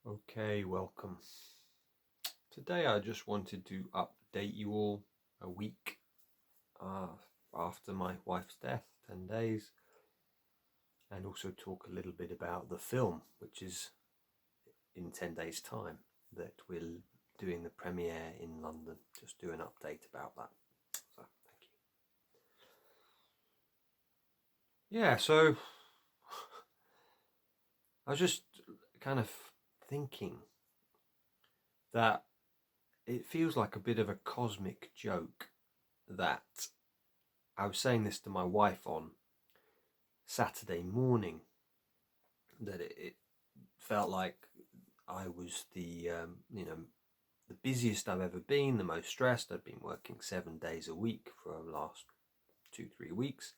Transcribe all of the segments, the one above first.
Okay, welcome. Today I just wanted to update you all a week after my wife's death, 10 days, and also talk a little bit about the film, which is in 10 days' time, that we're doing the premiere in London. Just do an update about that. So, thank you. Yeah, so I was just kind of thinking that it feels like a bit of a cosmic joke that I was saying this to my wife on Saturday morning, that it felt like I was the busiest I've ever been, the most stressed. I've been working 7 days a week for the last 2-3 weeks,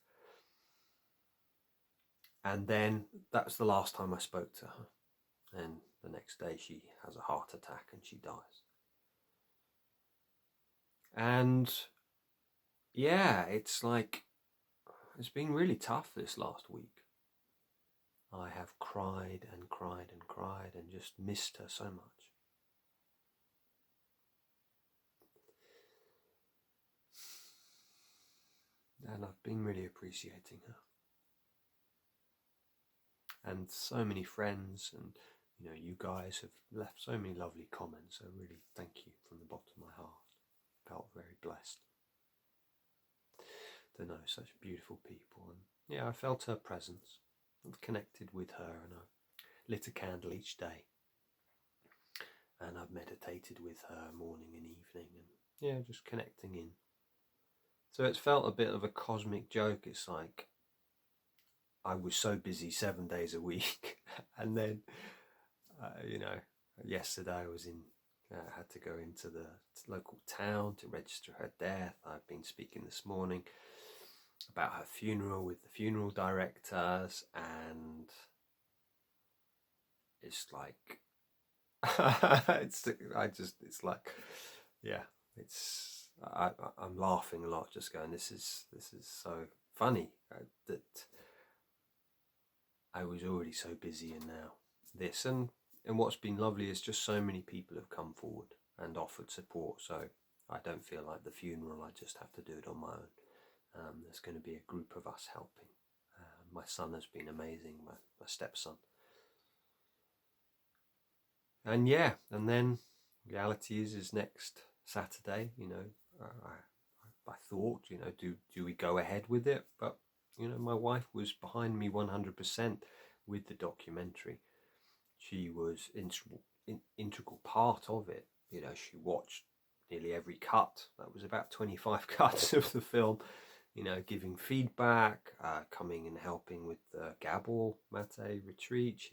and then that's the last time I spoke to her. And the next day she has a heart attack and she dies. And yeah, it's been really tough this last week. I have cried and cried and cried and just missed her so much. And I've been really appreciating her. And so many friends and you guys have left so many lovely comments. So really thank you from the bottom of my heart. Felt very blessed to know such beautiful people. And yeah, I felt her presence. I've connected with her, and I lit a candle each day. And I've meditated with her morning and evening, and yeah, just connecting in. So it's felt a bit of a cosmic joke. It's like I was so busy 7 days a week, and then yesterday I was had to go into the local town to register her death. I've been speaking this morning about her funeral with the funeral directors, and it's like I'm laughing a lot, just going, this is so funny, that I was already so busy, and now this. And what's been lovely is just so many people have come forward and offered support. So I don't feel like the funeral, I just have to do it on my own. There's going to be a group of us helping. My son has been amazing, my stepson. And yeah, and then reality is next Saturday. I thought, do we go ahead with it? But my wife was behind me 100% with the documentary. She was integral part of it. She watched nearly every cut. That was about 25 cuts of the film. Giving feedback, coming and helping with the Gabor Mate retreat.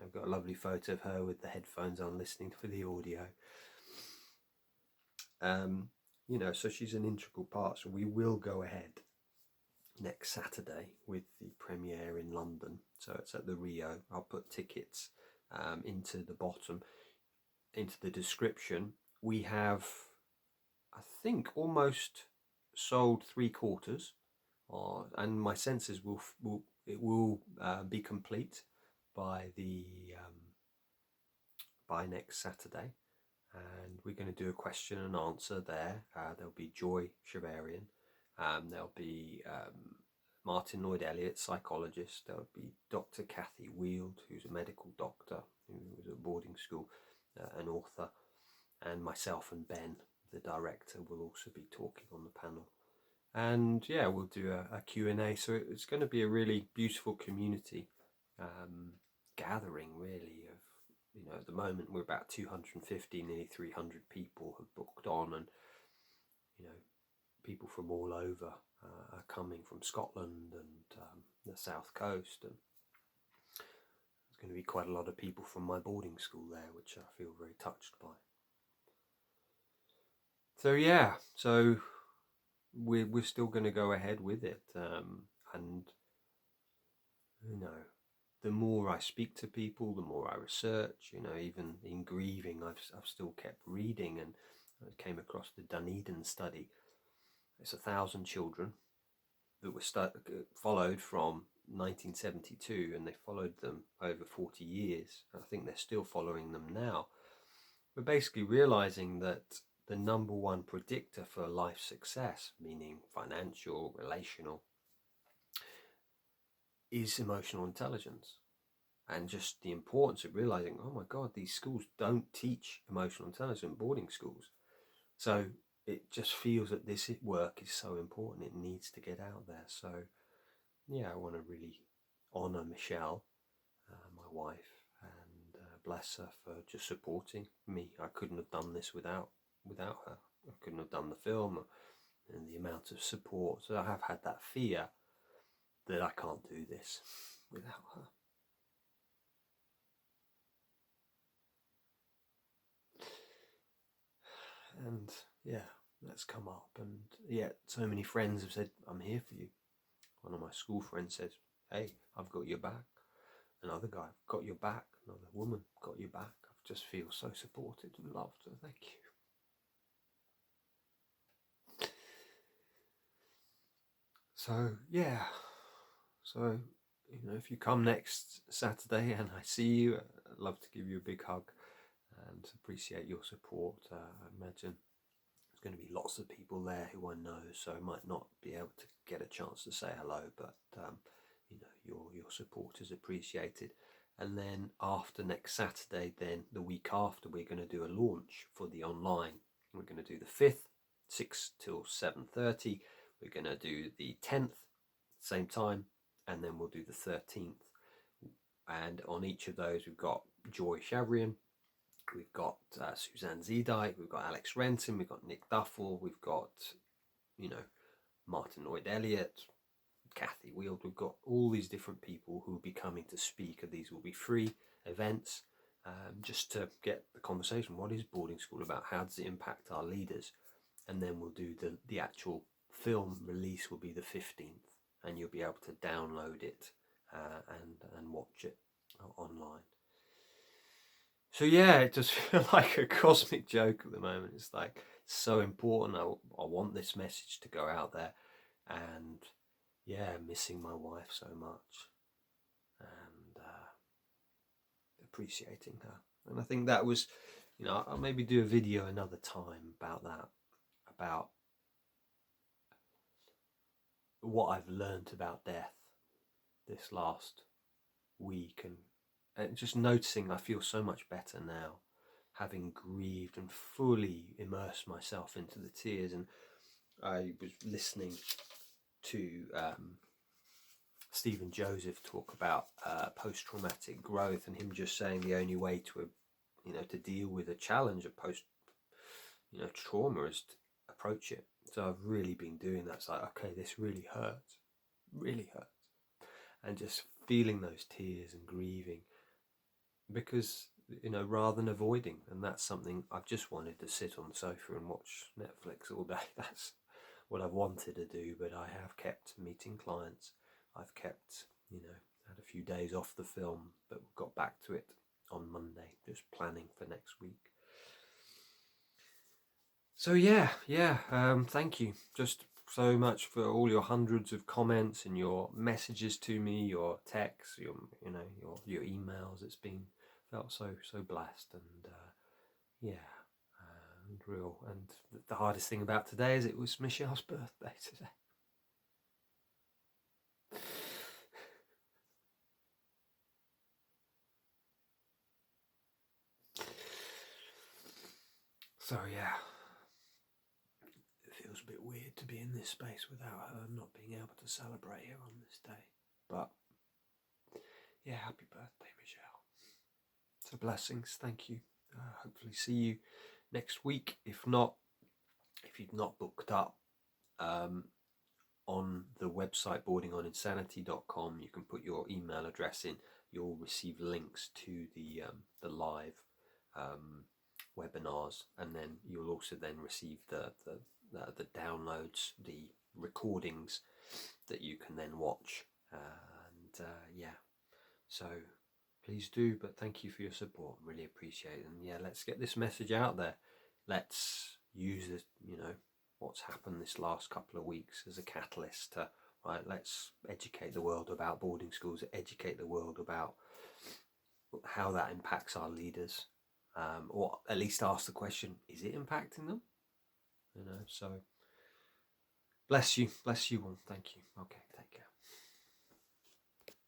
I've got a lovely photo of her with the headphones on, listening for the audio. So she's an integral part. So we will go ahead next Saturday with the premiere in London. So it's at the Rio. I'll put tickets into the description. We have, I think, almost sold 3/4, and my sense is it will be complete by by next Saturday. And we're going to do a question and answer there. There'll be Joy Schaverien. There'll be Martin Lloyd-Elliott, psychologist. There'll be Dr. Kathy Wield, who's a medical doctor, who was at boarding school, an author, and myself and Ben, the director, will also be talking on the panel. And yeah, we'll do a Q&A. So it's going to be a really beautiful community gathering, really, of at the moment we're about 250, nearly 300 people have booked on, and people from all over are coming, from Scotland and the south coast, and there's going to be quite a lot of people from my boarding school there, which I feel very touched by. So yeah, so we're still going to go ahead with it, and the more I speak to people, the more I research. Even in grieving, I've still kept reading, and I came across the Dunedin study. It's 1,000 children that were followed from 1972, and they followed them over 40 years. I think they're still following them now. We're basically realizing that the number one predictor for life success, meaning financial, relational, is emotional intelligence. And just the importance of realizing, oh my God, these schools don't teach emotional intelligence, boarding schools. So it just feels that this work is so important. It needs to get out there. So yeah, I want to really honor Michelle, my wife, and bless her for just supporting me. I couldn't have done this without her. I couldn't have done the film and the amount of support. So I have had that fear that I can't do this without her. And yeah, that's come up. And yeah, so many friends have said, I'm here for you. One of my school friends says, hey, I've got your back. Another guy, I've got your back. Another woman, got your back. I just feel so supported and loved. So thank you. So yeah, so if you come next Saturday and I see you, I'd love to give you a big hug and appreciate your support. I imagine there's going to be lots of people there who I know, so I might not be able to get a chance to say hello, but your support is appreciated. And then after next Saturday, then the week after, we're going to do a launch for the online. We're going to do the 5th, 6 till 7:30. We're going to do the 10th, same time, and then we'll do the 13th. And on each of those, we've got Joy Schaverien, we've got Suzanne Zedike, we've got Alex Renton, we've got Nick Duffell, we've got, Martin Lloyd-Elliott, Kathy Wield. We've got all these different people who will be coming to speak, and these will be free events, just to get the conversation. What is boarding school about? How does it impact our leaders? And then we'll do the actual film release will be the 15th, and you'll be able to download it and watch it online. So yeah, it does feel like a cosmic joke at the moment. It's like so important. I want this message to go out there, and yeah, missing my wife so much, and appreciating her. And I think that was, I'll maybe do a video another time about that, about what I've learned about death this last week, and just noticing I feel so much better now, having grieved and fully immersed myself into the tears. And I was listening to Stephen Joseph talk about post-traumatic growth, and him just saying the only way to deal with a challenge of trauma is to approach it. So I've really been doing that. It's like, okay, this really hurts, and just feeling those tears and grieving, because rather than avoiding. And that's something I've just wanted to sit on the sofa and watch Netflix all day. That's what I've wanted to do, but I have kept meeting clients. I've kept, had a few days off the film, but got back to it on Monday, just planning for next week. So yeah, thank you just so much for all your hundreds of comments and your messages to me, your texts, your emails. It's been felt so blessed, and and real. And the hardest thing about today is it was Michelle's birthday today. So yeah, it feels a bit weird to be in this space without her, not being able to celebrate her on this day. But yeah, happy birthday, Michelle. So blessings, thank you. Hopefully see you next week. If not, if you've not booked up on the website boardingoninsanity.com, you can put your email address in. You'll receive links to the live webinars, and then you'll also then receive the downloads, the recordings that you can then watch. So please do. But thank you for your support. Really appreciate it. And yeah, let's get this message out there. Let's use this, what's happened this last couple of weeks as a catalyst to right? Let's educate the world about boarding schools, educate the world about how that impacts our leaders, or at least ask the question, is it impacting them? So bless you all. Thank you. Okay.